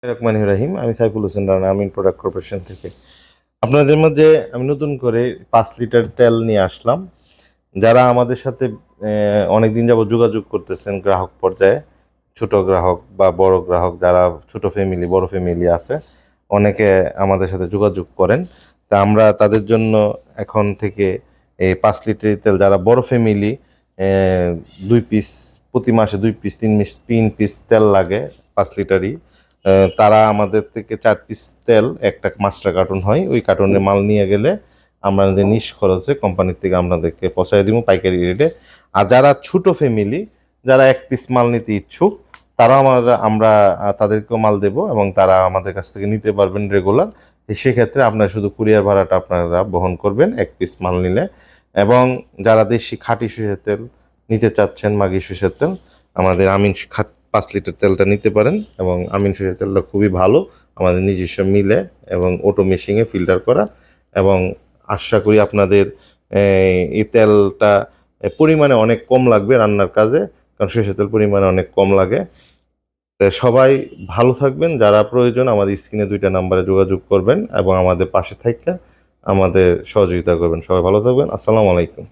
রহমানির রহিম। আমি সাইফুল হোসেন রানা, আমিন product corporation থেকে আপনাদের মধ্যে আমি নতুন করে 5 লিটার তেল নিয়ে আসলাম। যারা আমাদের সাথে অনেকদিন যাবত যোগাযোগ করতেছেন গ্রাহক পর্যায়ে, ছোট গ্রাহক বা বড় গ্রাহক, যারা ছোট ফ্যামিলি বড় ফ্যামিলি আছে, অনেকে আমাদের সাথে যোগাযোগ করেন। তা আমরা তাদের জন্য এখন থেকে এই 5 লিটার তেল, যারা বড় ফ্যামিলি 2 পিস, প্রতি মাসে 2 পিস 3 পিস তেল লাগে 5 লিটারই, তারা আমাদের থেকে 4 পিস তেল, একটা মাস্টার কার্টুন হয়, ওই কার্টুনে মাল নিয়ে গেলে আমাদের নিজ খরচে কোম্পানির থেকে আপনাদেরকে পৌঁছায় দিব পাইকারি রেটে। আর যারা ছোট ফ্যামিলি, যারা 1 পিস মাল নিতে ইচ্ছুক, তারাও আমরা তাদেরকেও মাল দেব এবং তারা আমাদের কাছ থেকে নিতে পারবেন রেগুলার। সেক্ষেত্রে আপনার শুধু কুরিয়ার ভাড়াটা আপনারা বহন করবেন 1 পিস মাল নিলে। এবং যারা দেশি খাঁটি সরিষার তেল নিতে চাচ্ছেন, মাগি সরিষার তেল, আমাদের আমিন 5 লিটার তেলটা নিতে পারেন। এবং আমিন সরিষার তেলটা খুবই ভালো, আমাদের নিজস্ব মিলে এবং অটো মেশিনে ফিল্টার করা। এবং আশা করি আপনাদের এই তেলটা পরিমাণে অনেক কম লাগবে রান্নার কাজে, কারণ সরিষার তেল পরিমাণে অনেক কম লাগে। তো সবাই ভালো থাকবেন। যারা প্রয়োজন আমাদের স্ক্রিনে 2টা নাম্বারে যোগাযোগ করবেন এবং আমাদের পাশে থাইকা আমাদের সহযোগিতা করবেন। সবাই ভালো থাকবেন। আসসালামু আলাইকুম।